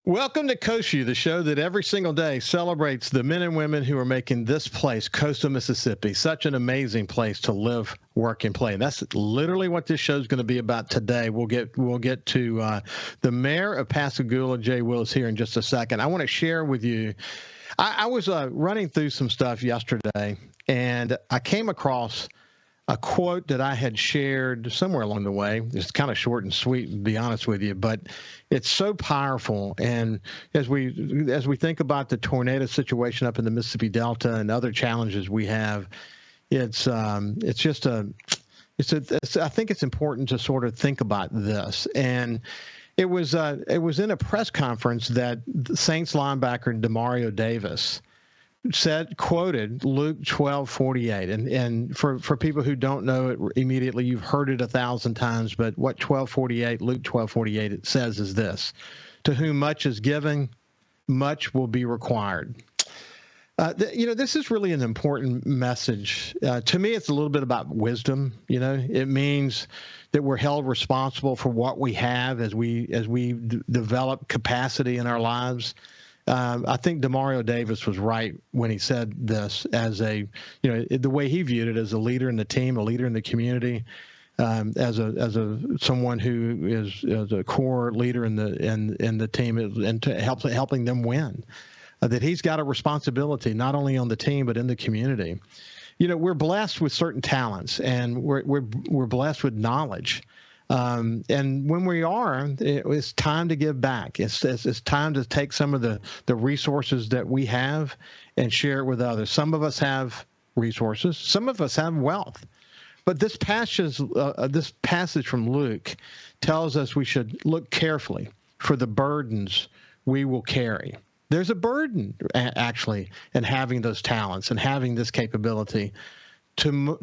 Welcome to Coast Vue, the show that every single day celebrates the men and women who are making this place, coastal Mississippi, such an amazing place to live, work, and play. And that's literally what this show is going to be about today. We'll get to the mayor of Pascagoula, Jay Willis, here in just a second. I want to share with you. I was running through some stuff yesterday, and I came across a quote that I had shared somewhere along the way. It's kind of short and sweet, to be honest with you, but it's so powerful. And as we think about the tornado situation up in the Mississippi Delta and other challenges we have, I think it's important to sort of think about this. And it was in a press conference that the Saints linebacker Demario Davis quoted Luke 12:48, and for people who don't know it immediately, you've heard it 1,000 times, but what Luke 12:48 it says is this: to whom much is given, much will be required. This is really an important message. To me, it's a little bit about wisdom. It means that we're held responsible for what we have as we develop capacity in our lives. I think Demario Davis was right when he said this as the way he viewed it as a leader in the team, a leader in the community, as someone who is a core leader in the team and to helping them win. That he's got a responsibility not only on the team but in the community. We're blessed with certain talents, and we're blessed with knowledge. And when we are, it's time to give back. It's time to take some of the resources that we have and share it with others. Some of us have resources. Some of us have wealth. But this passage from Luke tells us we should look carefully for the burdens we will carry. There's a burden, actually, in having those talents and having this capability. To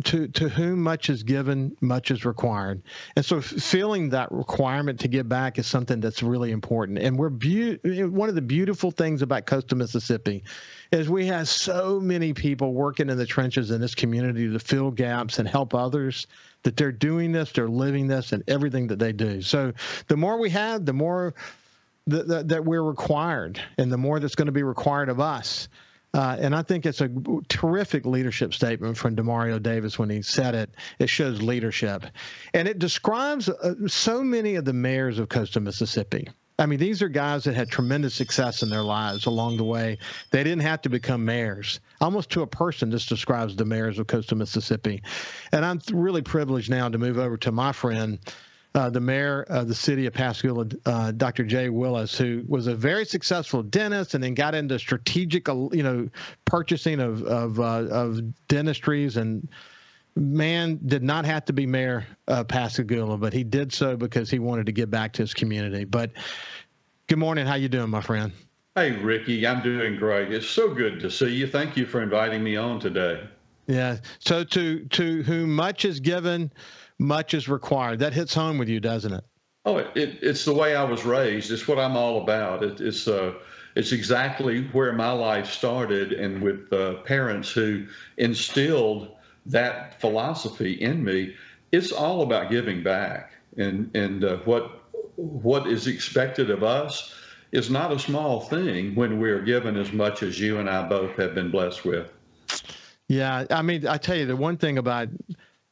whom much is given, much is required. And so feeling that requirement to give back is something that's really important. And one of the beautiful things about coastal Mississippi is we have so many people working in the trenches in this community to fill gaps and help others, that they're doing this, they're living this, and everything that they do. So the more we have, the more that we're required, and the more that's going to be required of us. And I think it's a terrific leadership statement from Demario Davis when he said it. It shows leadership. And it describes so many of the mayors of coastal Mississippi. I mean, these are guys that had tremendous success in their lives along the way. They didn't have to become mayors. Almost to a person, this describes the mayors of coastal Mississippi. And I'm really privileged now to move over to my friend, the mayor of the City of Pascagoula, Dr. Jay Willis, who was a very successful dentist and then got into strategic, purchasing of dentistries, and man did not have to be mayor of Pascagoula, but he did so because he wanted to give back to his community. But good morning. How you doing, my friend? Hey, Ricky, I'm doing great. It's so good to see you. Thank you for inviting me on today. Yeah. So to whom much is given, much is required. That hits home with you, doesn't it? Oh, it's the way I was raised. It's what I'm all about. It's exactly where my life started, and with parents who instilled that philosophy in me. It's all about giving back, and what is expected of us is not a small thing when we're given as much as you and I both have been blessed with. Yeah, I mean, I tell you, the one thing about,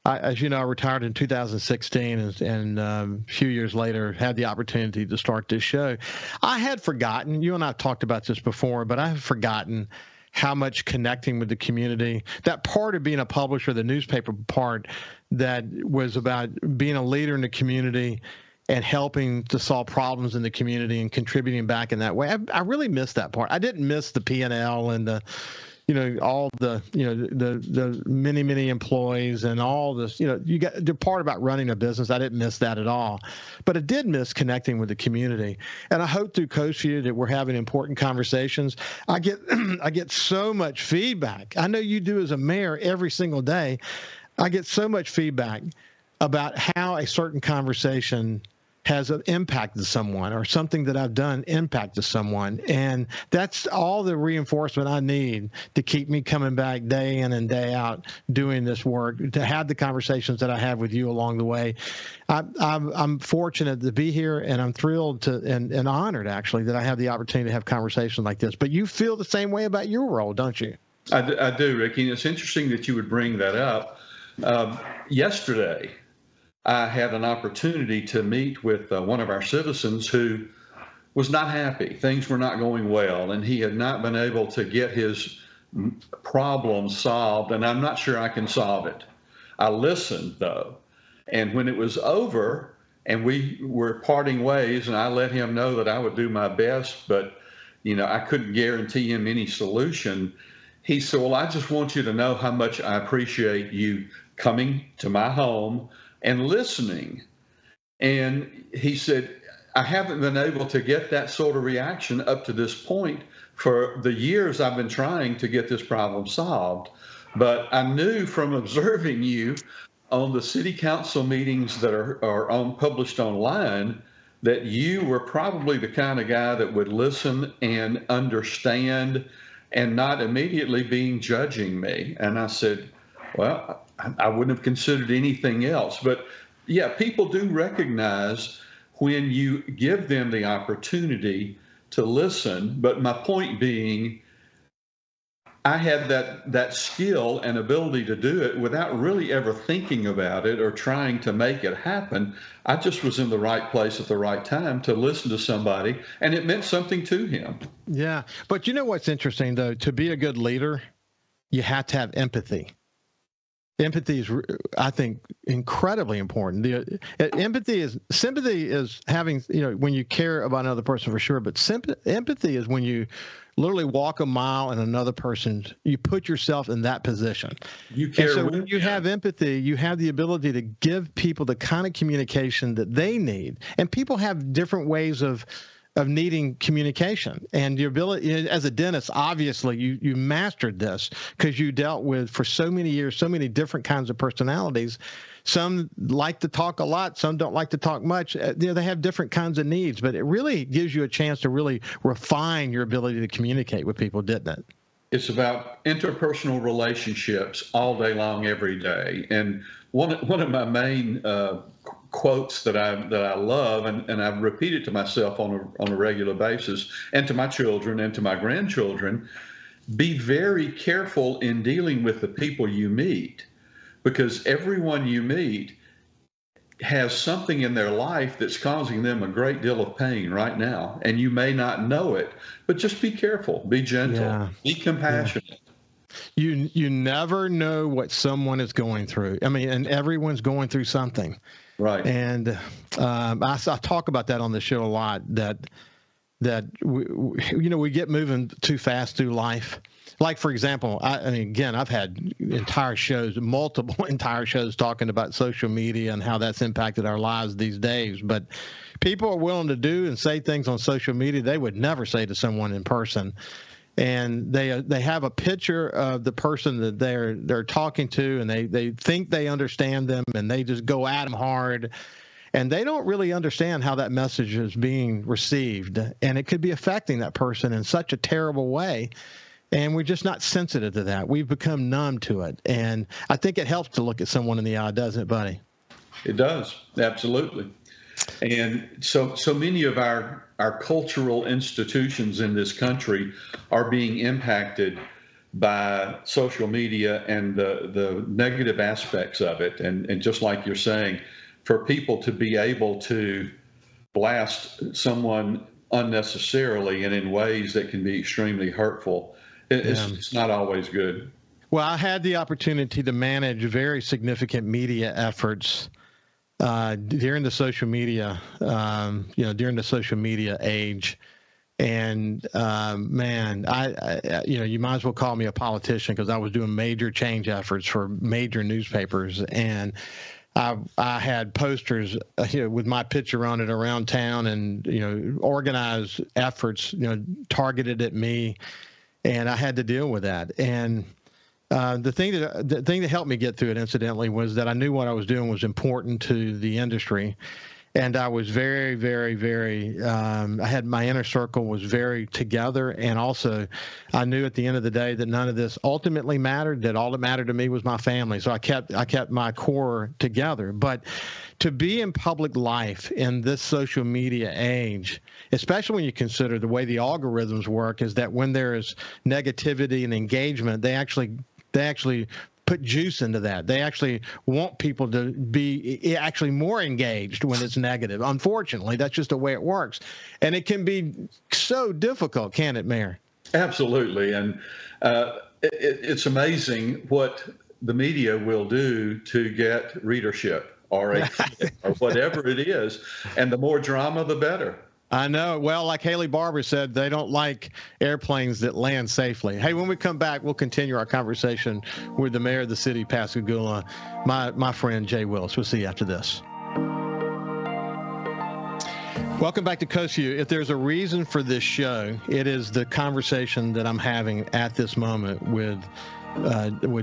as you know, I retired in 2016, and a few years later had the opportunity to start this show. I had forgotten, you and I have talked about this before, but I have forgotten how much connecting with the community, that part of being a publisher, the newspaper part that was about being a leader in the community and helping to solve problems in the community and contributing back in that way. I really missed that part. I didn't miss the P&L and the, all the, the many employees and all this, you got the part about running a business. I didn't miss that at all, but I did miss connecting with the community. And I hope through Coast Vue that we're having important conversations. I get so much feedback. I know you do as a mayor every single day. I get so much feedback about how a certain conversation has impacted someone, or something that I've done impacted someone. And that's all the reinforcement I need to keep me coming back day in and day out doing this work, to have the conversations that I have with you along the way. I'm fortunate to be here, and I'm thrilled and honored, actually, that I have the opportunity to have conversations like this. But you feel the same way about your role, don't you? I do, Ricky. And it's interesting that you would bring that up. Yesterday, I had an opportunity to meet with one of our citizens who was not happy. Things were not going well, and he had not been able to get his problem solved, and I'm not sure I can solve it. I listened, though, and when it was over and we were parting ways, and I let him know that I would do my best, but I couldn't guarantee him any solution. He said, well, I just want you to know how much I appreciate you coming to my home and listening. And he said, I haven't been able to get that sort of reaction up to this point for the years I've been trying to get this problem solved. But I knew from observing you on the city council meetings that are published online that you were probably the kind of guy that would listen and understand and not immediately being judging me. And I said, well, I wouldn't have considered anything else. But yeah, people do recognize when you give them the opportunity to listen. But my point being, I had that skill and ability to do it without really ever thinking about it or trying to make it happen. I just was in the right place at the right time to listen to somebody, and it meant something to him. Yeah. But you know what's interesting, though? To be a good leader, you have to have empathy. Empathy is, I think, incredibly important. Sympathy is having, when you care about another person, for sure. But empathy is when you literally walk a mile in another person's, you put yourself in that position. You care. And so when you have empathy, you have the ability to give people the kind of communication that they need. And people have different ways of needing communication, and your ability as a dentist, obviously you mastered this because you dealt with, for so many years, so many different kinds of personalities. Some like to talk a lot, some don't like to talk much. They have different kinds of needs, but it really gives you a chance to really refine your ability to communicate with people, didn't it? It's about interpersonal relationships all day long, every day. And one of my main quotes that I love, and I repeat it to myself on a regular basis, and to my children and to my grandchildren: be very careful in dealing with the people you meet, because everyone you meet has something in their life that's causing them a great deal of pain right now, and you may not know it. But just be careful, be gentle, be compassionate. Yeah. You never know what someone is going through. I mean, and everyone's going through something. Right. And I talk about that on the show a lot, that we get moving too fast through life. Like, for example, I mean, again, I've had multiple entire shows talking about social media and how that's impacted our lives these days. But people are willing to do and say things on social media they would never say to someone in person. And they have a picture of the person that they're talking to, and they think they understand them, and they just go at them hard, and they don't really understand how that message is being received, and it could be affecting that person in such a terrible way. And we're just not sensitive to that. We've become numb to it, and I think it helps to look at someone in the eye, doesn't it, buddy? It does, absolutely. And so many of our cultural institutions in this country are being impacted by social media and the negative aspects of it. And just like you're saying, for people to be able to blast someone unnecessarily and in ways that can be extremely hurtful, it's not always good. Well, I had the opportunity to manage very significant media efforts during the social media, during the social media age. And man, you might as well call me a politician, because I was doing major change efforts for major newspapers. And I had posters with my picture on it around town, and organized efforts targeted at me, and I had to deal with that. And the thing that helped me get through it, incidentally, was that I knew what I was doing was important to the industry, And I was very, very, very, I had my inner circle was very together. And also I knew at the end of the day that none of this ultimately mattered, that all that mattered to me was my family. So I kept my core together. But to be in public life in this social media age, especially when you consider the way the algorithms work, is that when there is negativity and engagement, they actually put juice into that. They actually want people to be actually more engaged when it's negative. Unfortunately, that's just the way it works. And it can be so difficult, can't it, Mayor? Absolutely. And it's amazing what the media will do to get readership or or whatever it is. And the more drama, the better. I know. Well, like Haley Barber said, they don't like airplanes that land safely. Hey, when we come back, we'll continue our conversation with the mayor of the city of Pascagoula, my friend Jay Willis. We'll see you after this. Welcome back to Coast Vue. If there's a reason for this show, it is the conversation that I'm having at this moment with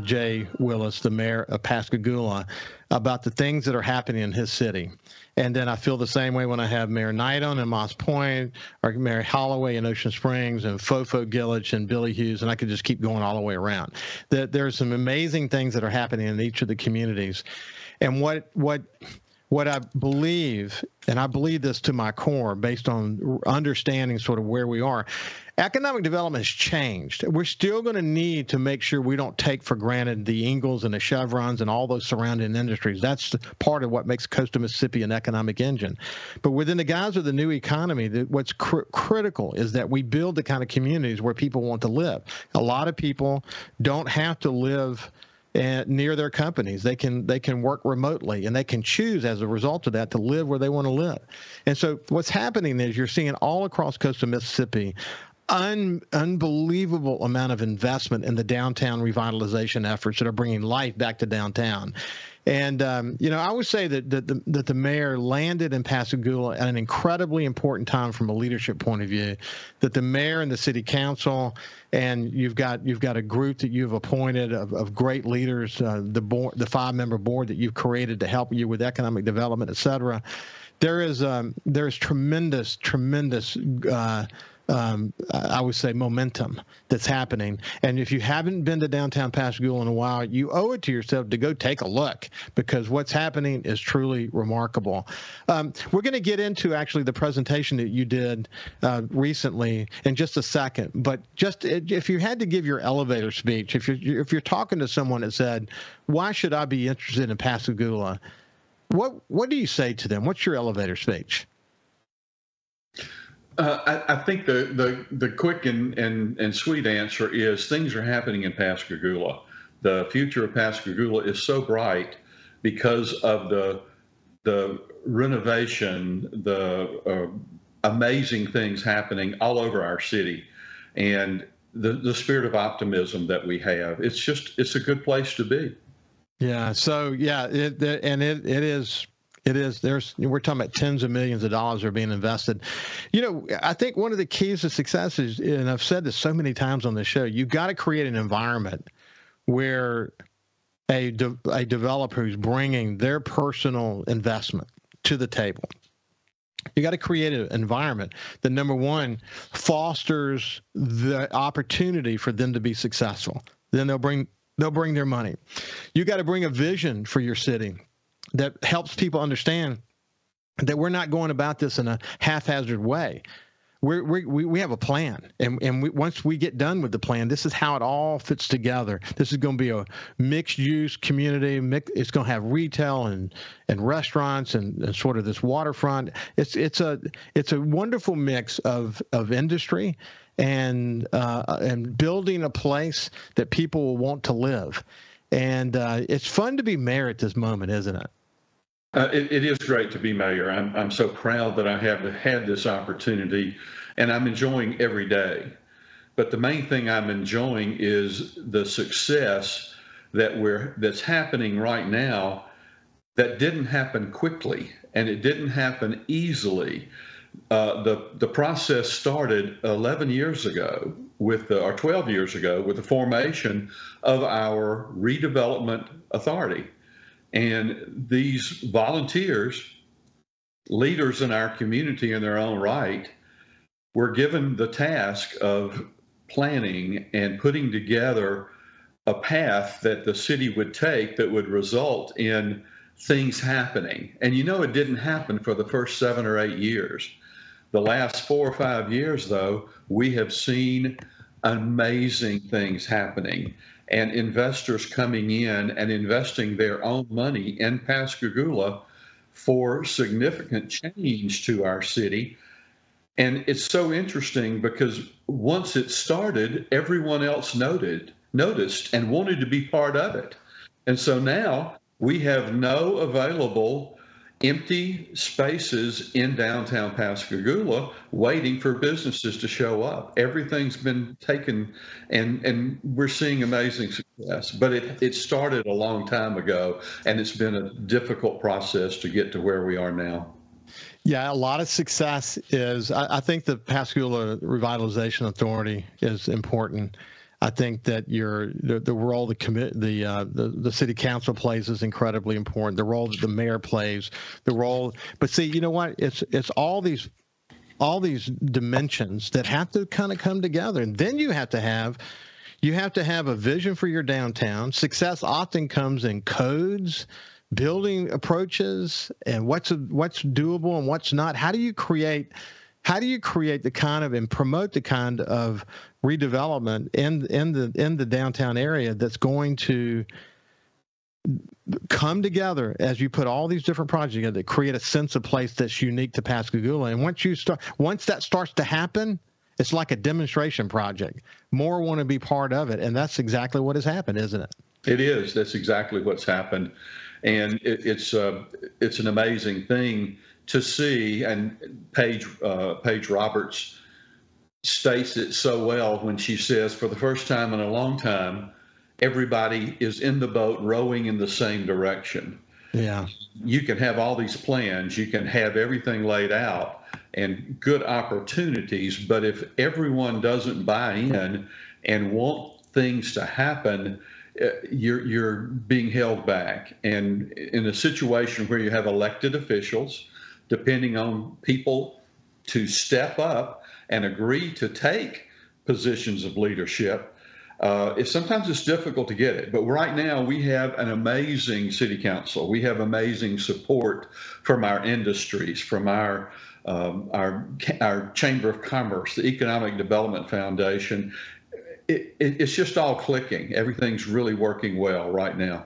Jay Willis, the mayor of Pascagoula, about the things that are happening in his city. And then I feel the same way when I have Mayor Knighton in Moss Point, or Mayor Holloway in Ocean Springs, and Fofo Gillich and Billy Hughes, and I could just keep going all the way around. There's some amazing things that are happening in each of the communities. And what I believe, and I believe this to my core based on understanding sort of where we are, economic development has changed. We're still going to need to make sure we don't take for granted the Ingalls and the Chevrons and all those surrounding industries. That's part of what makes coastal Mississippi an economic engine. But within the guise of the new economy, what's critical is that we build the kind of communities where people want to live. A lot of people don't have to live near their companies. They can work remotely, and they can choose as a result of that to live where they want to live. And so what's happening is you're seeing all across coastal Mississippi unbelievable amount of investment in the downtown revitalization efforts that are bringing life back to downtown. And, I would say that the mayor landed in Pascagoula at an incredibly important time from a leadership point of view, that the mayor and the city council, and you've got a group that you've appointed of great leaders, the 5-member board that you've created to help you with economic development, et cetera. There's tremendous, I would say, momentum that's happening. And if you haven't been to downtown Pascagoula in a while, you owe it to yourself to go take a look, because what's happening is truly remarkable. We're going to get into actually the presentation that you did recently in just a second. But just if you had to give your elevator speech, if you're talking to someone that said, "Why should I be interested in Pascagoula?" What do you say to them? What's your elevator speech? I think the quick and sweet answer is things are happening in Pascagoula. The future of Pascagoula is so bright because of the renovation, the amazing things happening all over our city, and the spirit of optimism that we have. It's a good place to be. Yeah. So yeah, it is. It is. We're talking about tens of millions of dollars are being invested. I think one of the keys to success is, and I've said this so many times on this show, you've got to create an environment where a developer who's bringing their personal investment to the table. You got to create an environment that, number one, fosters the opportunity for them to be successful. Then they'll bring their money. You got to bring a vision for your city that helps people understand that we're not going about this in a haphazard way. We have a plan, and once we get done with the plan, this is how it all fits together. This is going to be a mixed-use community. It's going to have retail and restaurants and sort of this waterfront. It's a wonderful mix of industry and building a place that people will want to live. And it's fun to be mayor at this moment, isn't it? It is great to be mayor. I'm so proud that I have had this opportunity, and I'm enjoying every day. But the main thing I'm enjoying is the success that's happening right now that didn't happen quickly, and it didn't happen easily. The process started 11 years ago or 12 years ago with the formation of our redevelopment authority. And these volunteers leaders in our community in their own right were given the task of planning and putting together a path that the city would take that would result in things happening. And it didn't happen for the first 7 or 8 years. The last 4 or 5 years, though, we have seen amazing things happening and investors coming in and investing their own money in Pascagoula for significant change to our city. And it's so interesting because once it started, everyone else noticed and wanted to be part of it. And so now we have no available empty spaces in downtown Pascagoula waiting for businesses to show up. Everything's been taken, and we're seeing amazing success. But it started a long time ago, and it's been a difficult process to get to where we are now. Yeah, a lot of success is, I think the Pascagoula Revitalization Authority is important. I think that the role the city council plays is incredibly important. The role that the mayor plays, but see, you know what? It's all these dimensions that have to kind of come together, and then you have to have a vision for your downtown. Success often comes in codes, building approaches, and what's doable and what's not. How do you create the kind of and promote the kind of redevelopment in the downtown area that's going to come together as you put all these different projects together that create a sense of place that's unique to Pascagoula? And once that starts to happen, it's like a demonstration project. More want to be part of it, and that's exactly what has happened, isn't it? It is. That's exactly what's happened, and it's an amazing thing to see. And Paige Roberts states it so well when she says, for the first time in a long time, everybody is in the boat rowing in the same direction. Yeah. You can have all these plans, you can have everything laid out and good opportunities, but if everyone doesn't buy in and want things to happen, you're being held back. And in a situation where you have elected officials depending on people to step up and agree to take positions of leadership, sometimes it's difficult to get it. But right now we have an amazing city council. We have amazing support from our industries, from our Chamber of Commerce, the Economic Development Foundation. It's just all clicking. Everything's really working well right now.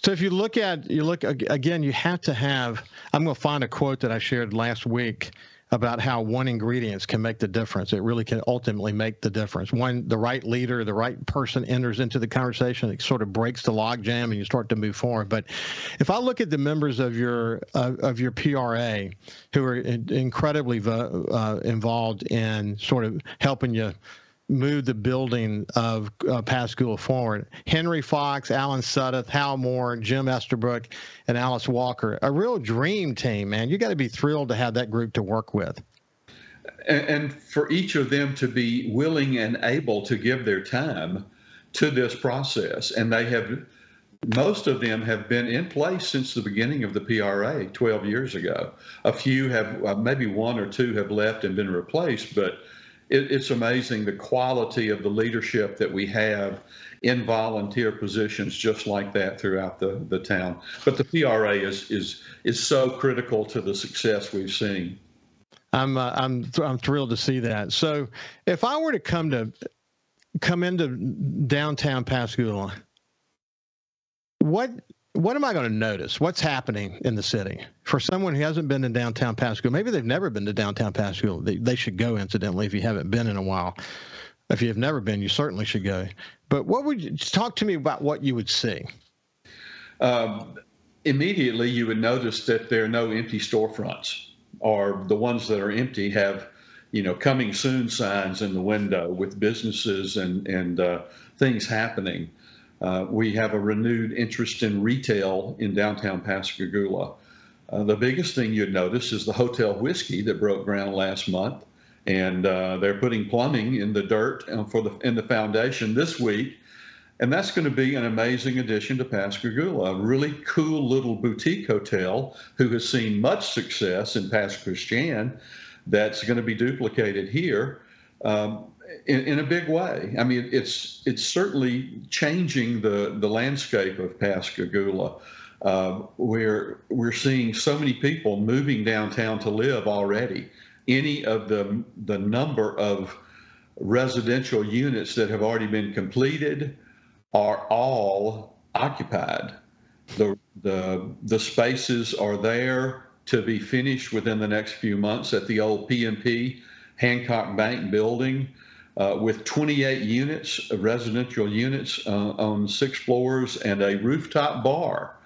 So if you look again, you have to have, I'm going to find a quote that I shared last week about how one ingredient can make the difference. It really can ultimately make the difference. One, the right leader, the right person enters into the conversation, it sort of breaks the logjam and you start to move forward. But if I look at the members of your PRA who are incredibly involved in sort of helping you move the building of Pascagoula forward, Henry Fox, Alan Sudduth, Hal Moore, Jim Esterbrook, and Alice Walker, a real dream team, man. You got to be thrilled to have that group to work with. And for each of them to be willing and able to give their time to this process. And most of them have been in place since the beginning of the PRA 12 years ago. A few have, maybe one or two have left and been replaced, but it's amazing the quality of the leadership that we have in volunteer positions just like that throughout the town. But the PRA is so critical to the success we've seen. I'm thrilled to see that. So if I were to come into downtown Pascagoula, what am I going to notice? What's happening in the city? For someone who hasn't been to downtown Pascagoula, maybe they've never been to downtown Pascagoula. They should go, incidentally, if you haven't been in a while. If you have never been, you certainly should go. But talk to me about what you would see? Immediately, you would notice that there are no empty storefronts, or the ones that are empty have, coming soon signs in the window with businesses and things happening. We have a renewed interest in retail in downtown Pascagoula. The biggest thing you'd notice is the Hotel Whiskey that broke ground last month, and they're putting plumbing in the dirt in the foundation this week. And that's going to be an amazing addition to Pascagoula, a really cool little boutique hotel who has seen much success in Pass Christian that's going to be duplicated here in a big way. I mean, it's certainly changing the landscape of Pascagoula. We're seeing so many people moving downtown to live already. Any of the number of residential units that have already been completed are all occupied. The spaces are there to be finished within the next few months at the old PNP Hancock Bank building, with 28 units, residential units on 6 floors and a rooftop bar.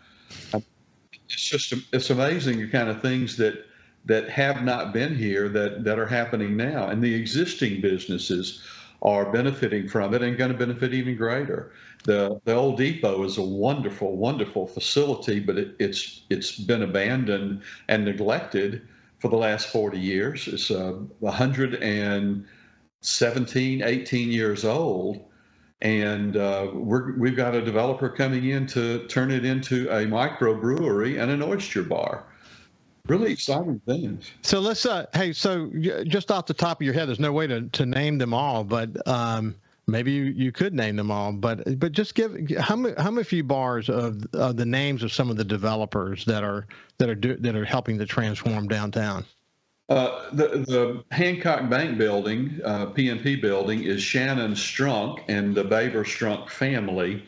It's amazing the kind of things that have not been here that are happening now, and the existing businesses are benefiting from it and going to benefit even greater. The old depot is a wonderful, wonderful facility, but it's been abandoned and neglected for the last 40 years. It's 117, 18 years old. And we've got a developer coming in to turn it into a microbrewery and an oyster bar. Really exciting things. So let's hey, so just off the top of your head, there's no way to name them all, but maybe you could name them all. But just give how many few bars of the names of some of the developers that are helping to transform downtown. The Hancock Bank building, PNP building, is Shannon Strunk and the Baber Strunk family.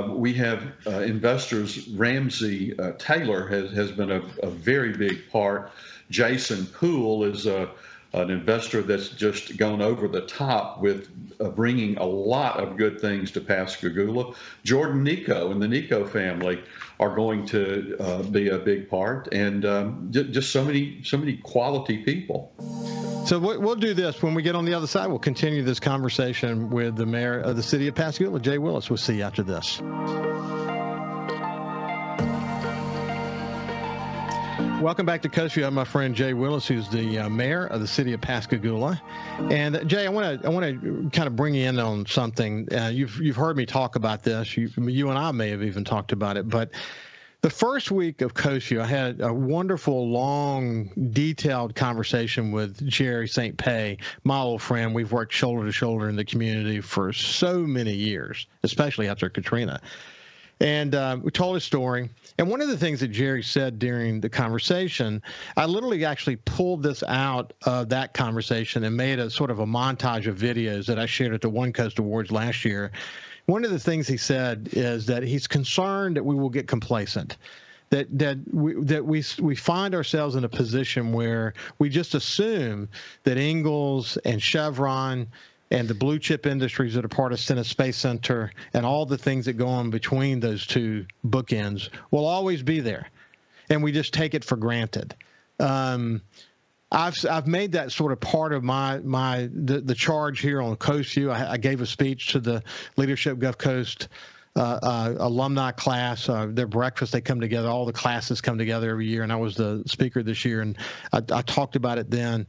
We have investors. Ramsey Taylor has been a very big part. Jason Poole is an investor that's just gone over the top with bringing a lot of good things to Pascagoula. Jordan Nico and the Nico family are going to be a big part, and just so many quality people. So we'll do this. When we get on the other side, we'll continue this conversation with the mayor of the city of Pascagoula, Jay Willis. We'll see you after this. Welcome back to Coast Vue. I'm my friend Jay Willis, who's the mayor of the city of Pascagoula. And Jay, I want to kind of bring you in on something. You've heard me talk about this. You and I may have even talked about it, but the first week of Coast Vue, I had a wonderful, long, detailed conversation with Jerry St. Pay, my old friend. We've worked shoulder to shoulder in the community for so many years, especially after Katrina. And we told his story. And one of the things that Jerry said during the conversation, I literally actually pulled this out of that conversation and made a sort of a montage of videos that I shared at the One Coast Awards last year. One of the things he said is that he's concerned that we will get complacent, that we find ourselves in a position where we just assume that Ingalls and Chevron and the blue chip industries that are part of Stennis Space Center and all the things that go on between those two bookends will always be there, and we just take it for granted. I've made that sort of part of the charge here on Coast Vue. I gave a speech to the Leadership Gulf Coast alumni class. Their breakfast, they come together. All the classes come together every year, and I was the speaker this year, and I talked about it then.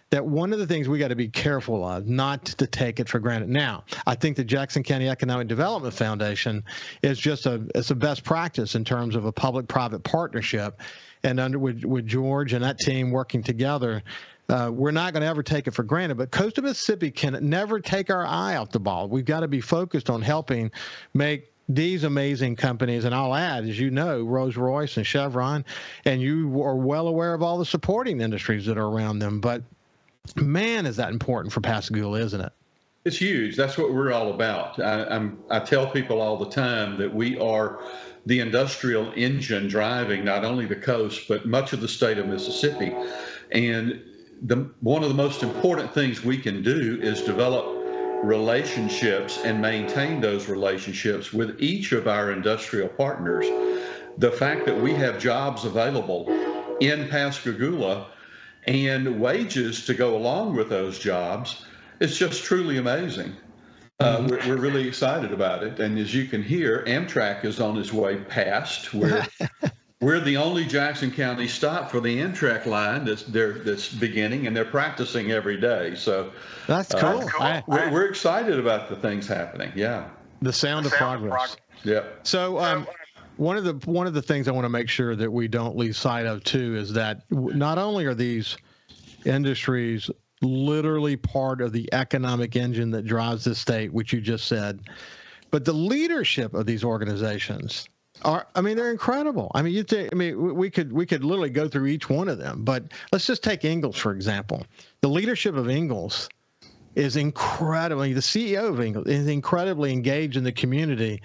That one of the things we got to be careful of, not to take it for granted. Now, I think the Jackson County Economic Development Foundation is just it's a best practice in terms of a public-private partnership. And with George and that team working together, we're not going to ever take it for granted. But Coastal Mississippi can never take our eye off the ball. We've got to be focused on helping make these amazing companies, and I'll add, as you know, Rolls-Royce and Chevron, and you are well aware of all the supporting industries that are around them. But man, is that important for Pascagoula, isn't it? It's huge. That's what we're all about. I tell people all the time that we are the industrial engine driving not only the coast, but much of the state of Mississippi. And one of the most important things we can do is develop relationships and maintain those relationships with each of our industrial partners. The fact that we have jobs available in Pascagoula and wages to go along with those jobs, it's just truly amazing. We're really excited about it. And as you can hear, Amtrak is on its way past. We're the only Jackson County stop for the Amtrak line that's beginning, and they're practicing every day. So that's cool. We're excited about the things happening. Yeah. The sound of progress. Yeah. So one of the things I want to make sure that we don't lose sight of too is that not only are these industries literally part of the economic engine that drives this state, which you just said, but the leadership of these organizations are, I mean, they're incredible. I mean, we could literally go through each one of them, but let's just take Ingalls, for example. The leadership of Ingalls is incredibly, the CEO of Ingalls is incredibly engaged in the community.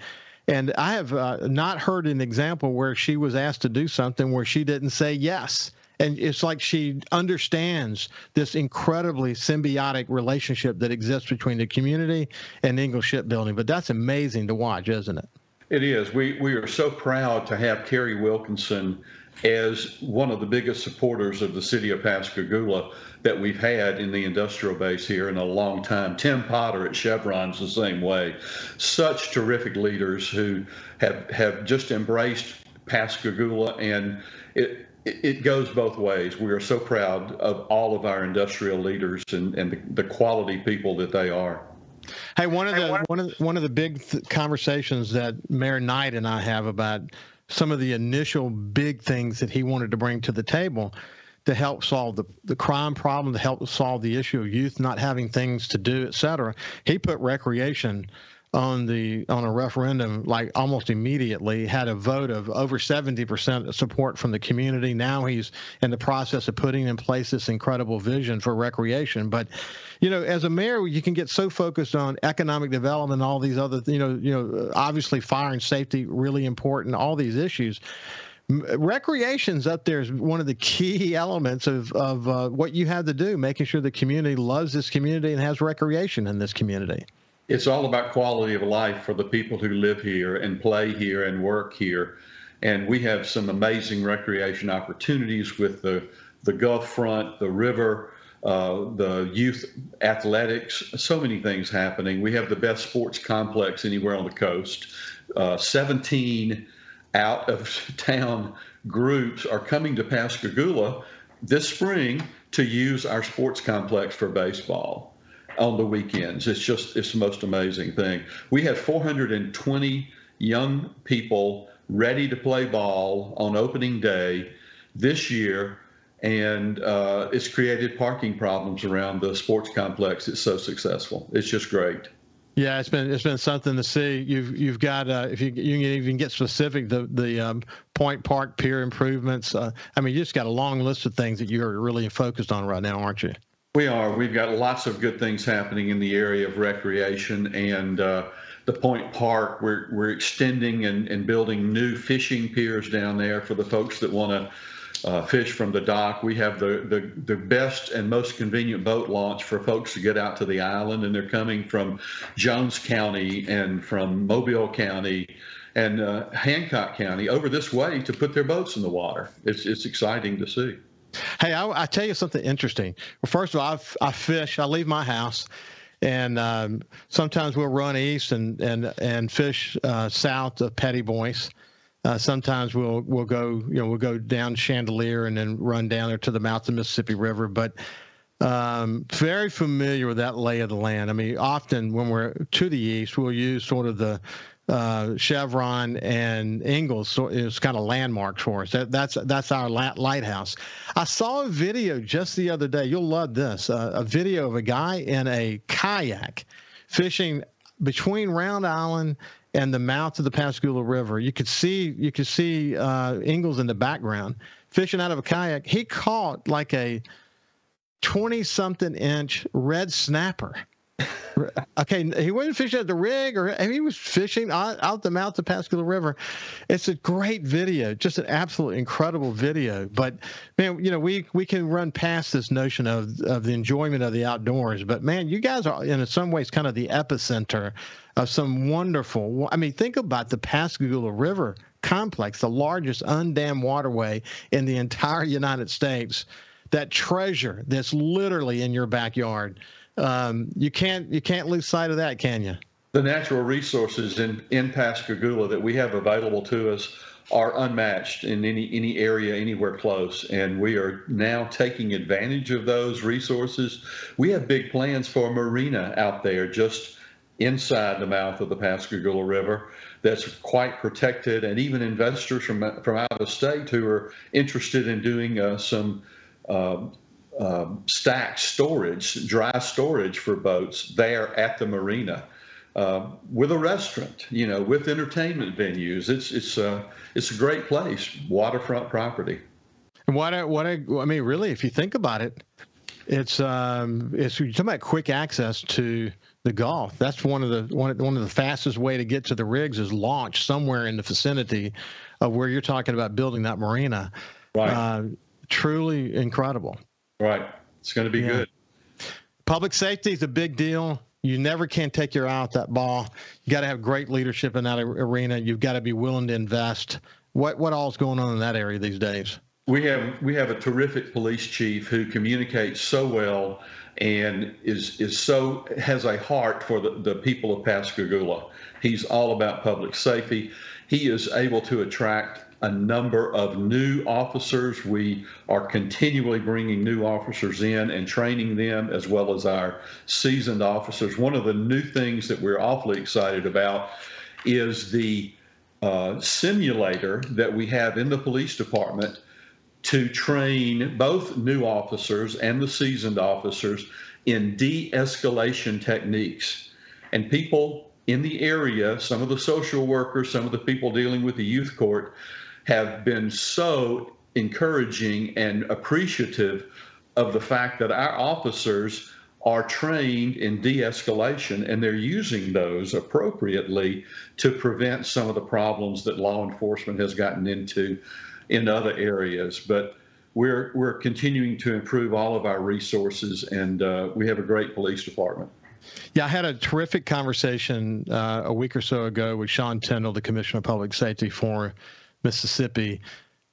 And I have not heard an example where she was asked to do something where she didn't say yes. And it's like she understands this incredibly symbiotic relationship that exists between the community and Ingalls Shipbuilding. But that's amazing to watch, isn't it? It is. We are so proud to have Terry Wilkinson as one of the biggest supporters of the city of Pascagoula that we've had in the industrial base here in a long time. Tim Potter at Chevron's the same way. Such terrific leaders who have just embraced Pascagoula, and it goes both ways. We are so proud of all of our industrial leaders and the quality people that they are. Hey, one of the big conversations that Mayor Knight and I have about some of the initial big things that he wanted to bring to the table to help solve the crime problem, to help solve the issue of youth not having things to do, et cetera. He put recreation on a referendum like almost immediately, had a vote of over 70% support from the community. Now he's in the process of putting in place this incredible vision for recreation. But, as a mayor, you can get so focused on economic development, all these other, obviously fire and safety, really important, all these issues. Recreation's up there is one of the key elements of what you have to do, making sure the community loves this community and has recreation in this community. It's all about quality of life for the people who live here and play here and work here. And we have some amazing recreation opportunities with the Gulf Front, the river, the youth athletics, so many things happening. We have the best sports complex anywhere on the coast. 17 out of town groups are coming to Pascagoula this spring to use our sports complex for baseball on the weekends. It's the most amazing thing. We had 420 young people ready to play ball on opening day this year, and it's created parking problems around the sports complex. It's so successful. It's just great. Yeah, it's been something to see. You've got if you can even get specific, the Point Park pier improvements. You just got a long list of things that you're really focused on right now, aren't you? We are. We've got lots of good things happening in the area of recreation, and the Point Park, we're extending and building new fishing piers down there for the folks that want to fish from the dock. We have the best and most convenient boat launch for folks to get out to the island, and they're coming from Jones County and from Mobile County and Hancock County over this way to put their boats in the water. It's exciting to see. Hey, I tell you something interesting. Well, first of all, I fish. I leave my house, and sometimes we'll run east and fish south of Petty Boyce. Sometimes we'll go down Chandelier and then run down there to the mouth of the Mississippi River. But very familiar with that lay of the land. Often when we're to the east, we'll use sort of the Chevron and Ingalls, so it's kind of landmarks for us. That's our lighthouse. I saw a video just the other day. You'll love this. A video of a guy in a kayak fishing between Round Island and the mouth of the Pascagoula River. You could see Ingalls in the background fishing out of a kayak. He caught like a 20-something inch red snapper. Okay, he wasn't fishing at the rig, he was fishing out the mouth of the Pascagoula River. It's a great video, just an absolutely incredible video. But man, we can run past this notion of the enjoyment of the outdoors. But man, you guys are in some ways kind of the epicenter of some wonderful. Think about the Pascagoula River complex, the largest undammed waterway in the entire United States. That treasure that's literally in your backyard. You can't lose sight of that, can you? The natural resources in Pascagoula that we have available to us are unmatched in any area anywhere close, and we are now taking advantage of those resources. We have big plans for a marina out there just inside the mouth of the Pascagoula River that's quite protected, and even investors from out of state who are interested in doing some stacked storage, dry storage for boats there at the marina, with a restaurant, with entertainment venues. It's a great place, waterfront property. And I mean, really, if you think about it, it's you're talking about quick access to the Gulf. That's one of the fastest way to get to the rigs is launch somewhere in the vicinity of where you're talking about building that marina. Right. Truly incredible. Right. It's going to be good. Public safety is a big deal. You never can take your eye off that ball. You got to have great leadership in that arena. You've got to be willing to invest. What all is going on in that area these days? We have a terrific police chief who communicates so well and has a heart for the people of Pascagoula. He's all about public safety. He is able to attract a number of new officers. We are continually bringing new officers in and training them, as well as our seasoned officers. One of the new things that we're awfully excited about is the simulator that we have in the police department to train both new officers and the seasoned officers in de-escalation techniques. And people in the area, some of the social workers, some of the people dealing with the youth court, have been so encouraging and appreciative of the fact that our officers are trained in de-escalation, and they're using those appropriately to prevent some of the problems that law enforcement has gotten into in other areas. But we're continuing to improve all of our resources, and we have a great police department. Yeah, I had a terrific conversation a week or so ago with Sean Tindall, the Commissioner of Public Safety for Mississippi.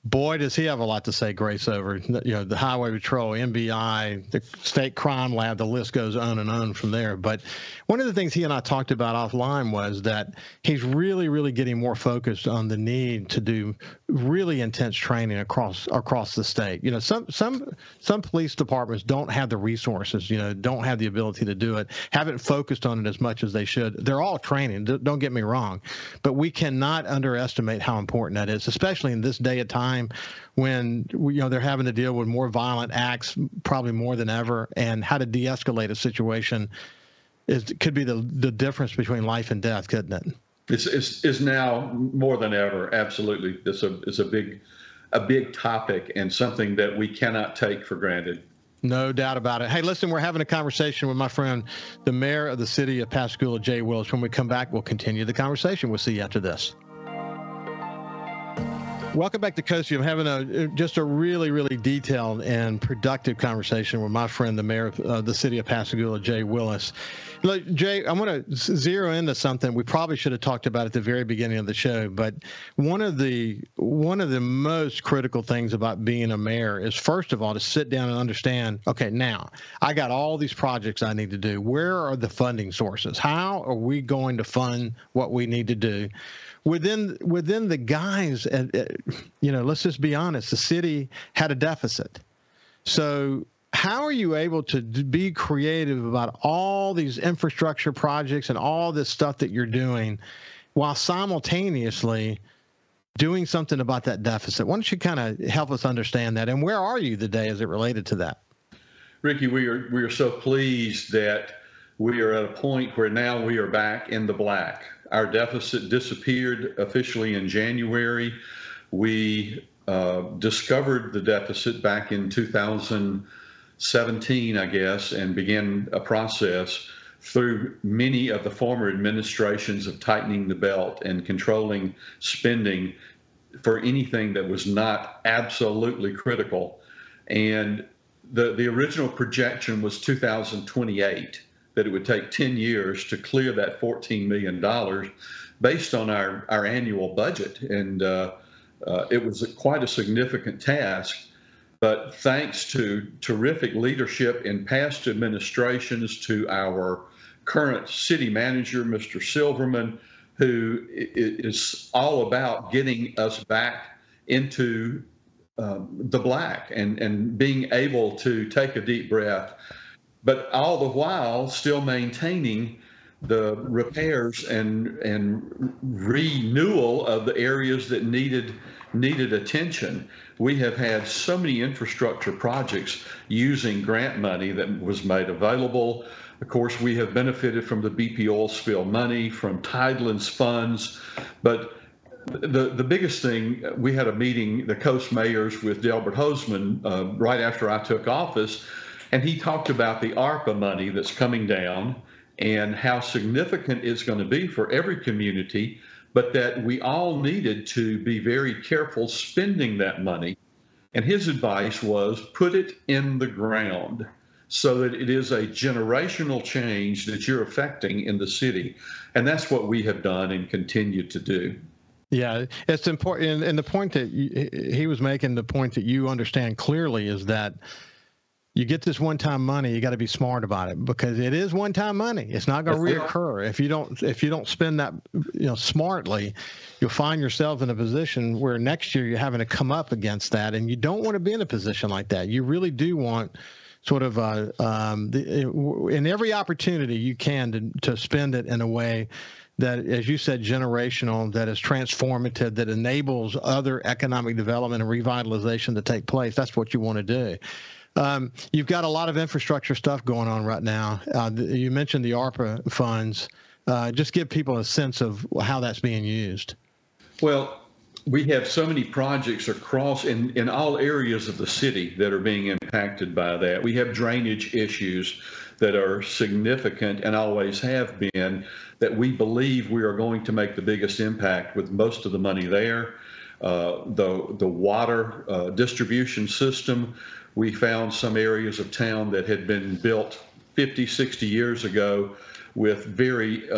Boy, does he have a lot to say, Grace, over the Highway Patrol, MBI, the State Crime Lab. The list goes on and on from there. But one of the things he and I talked about offline was that he's really, really getting more focused on the need to do really intense training across the state. Some police departments don't have the resources, don't have the ability to do it, haven't focused on it as much as they should. They're all training, don't get me wrong, but we cannot underestimate how important that is, especially in this day of time when they're having to deal with more violent acts, probably more than ever, and how to de-escalate a situation could be the difference between life and death, couldn't it? It's now more than ever. Absolutely, it's a big topic and something that we cannot take for granted. No doubt about it. Hey, listen, we're having a conversation with my friend, the mayor of the city of Pascagoula, Jay Willis. When we come back, we'll continue the conversation. We'll see you after this. Welcome back to Coast Vue. I'm having just a really, really detailed and productive conversation with my friend, the mayor of the city of Pascagoula, Jay Willis. Look, Jay, I want to zero into something we probably should have talked about at the very beginning of the show, but one of the most critical things about being a mayor is, first of all, to sit down and understand, okay, now I got all these projects I need to do. Where are the funding sources? How are we going to fund what we need to do? Within the guise, let's just be honest, the city had a deficit. So how are you able to be creative about all these infrastructure projects and all this stuff that you're doing while simultaneously doing something about that deficit? Why don't you kind of help us understand that? And where are you today as it related to that? Ricky, we are so pleased that we are at a point where now we are back in the black. Our deficit disappeared officially in January. We discovered the deficit back in 2017, I guess, and began a process through many of the former administrations of tightening the belt and controlling spending for anything that was not absolutely critical. And the original projection was 2028. That it would take 10 years to clear that $14 million based on our annual budget. And it was quite a significant task. But thanks to terrific leadership in past administrations, to our current city manager, Mr. Silverman, who is all about getting us back into the black and being able to take a deep breath, but all the while still maintaining the repairs and renewal of the areas that needed attention. We have had so many infrastructure projects using grant money that was made available. Of course, we have benefited from the BP oil spill money, from Tideland's funds, but the biggest thing, we had a meeting, the Coast mayors, with Delbert Hoseman right after I took office, and he talked about the ARPA money that's coming down and how significant it's going to be for every community, but that we all needed to be very careful spending that money. And his advice was put it in the ground so that it is a generational change that you're affecting in the city. And that's what we have done and continue to do. Yeah, it's important. And the point that he was making, the point that you understand clearly is that you get this one-time money, you got to be smart about it, because it is one-time money. It's not going to reoccur. If you don't spend that, smartly, you'll find yourself in a position where next year you're having to come up against that, and you don't want to be in a position like that. You really do want sort of in every opportunity you can to spend it in a way that, as you said, generational, that is transformative, that enables other economic development and revitalization to take place. That's what you want to do. You've got a lot of infrastructure stuff going on right now. You mentioned the ARPA funds. Just give people a sense of how that's being used. Well, we have so many projects across in all areas of the city that are being impacted by that. We have drainage issues that are significant and always have been, that we believe we are going to make the biggest impact with most of the money there. The water distribution system, we found some areas of town that had been built 50, 60 years ago with very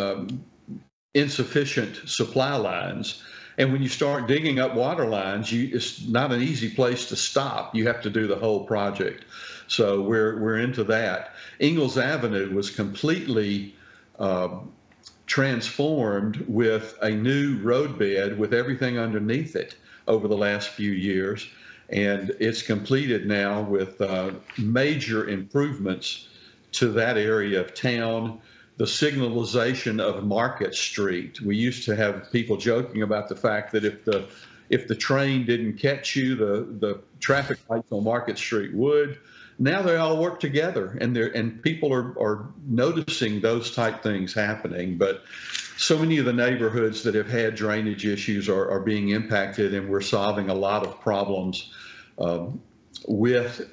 insufficient supply lines. And when you start digging up water lines, it's not an easy place to stop. You have to do the whole project. So we're into that. Ingalls Avenue was completely transformed with a new roadbed with everything underneath it over the last few years. And it's completed now with major improvements to that area of town. The signalization of Market Street. We used to have people joking about the fact that if the train didn't catch you, the traffic lights on Market Street would. Now they all work together, and people are noticing those type things happening. But so many of the neighborhoods that have had drainage issues are being impacted, and we're solving a lot of problems with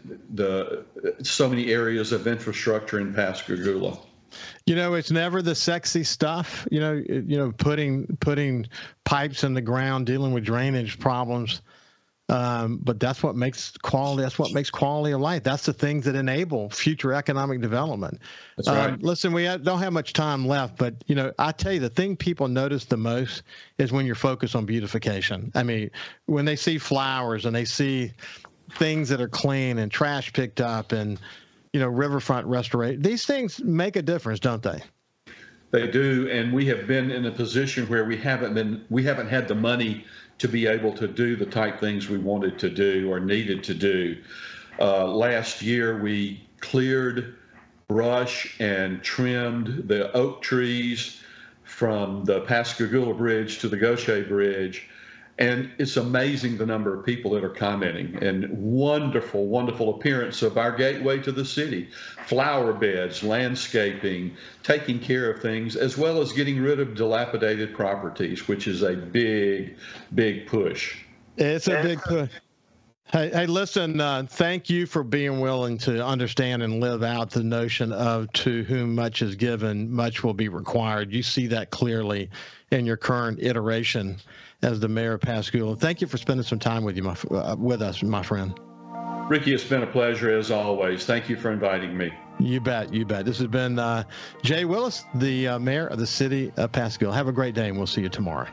so many areas of infrastructure in Pascagoula. It's never the sexy stuff, putting pipes in the ground, dealing with drainage problems. But that's what makes quality of life. That's the things that enable future economic development. That's right. Listen, we don't have much time left, but, I tell you, the thing people notice the most is when you're focused on beautification. I mean, when they see flowers and they see things that are clean and trash picked up and, riverfront restoration, these things make a difference, don't they? They do, and we have been in a position where we haven't had the money to be able to do the type things we wanted to do or needed to do. Last year, we cleared brush and trimmed the oak trees from the Pascagoula Bridge to the Gaucher Bridge. And it's amazing the number of people that are commenting, and wonderful, wonderful appearance of our gateway to the city. Flower beds, landscaping, taking care of things, as well as getting rid of dilapidated properties, which is a big, big push. It's a big push. Hey, listen, thank you for being willing to understand and live out the notion of to whom much is given, much will be required. You see that clearly in your current iteration as the mayor of Pascagoula. Thank you for spending some time with us, my friend. Ricky, it's been a pleasure as always. Thank you for inviting me. You bet. This has been Jay Willis, the mayor of the city of Pascagoula. Have a great day, and we'll see you tomorrow.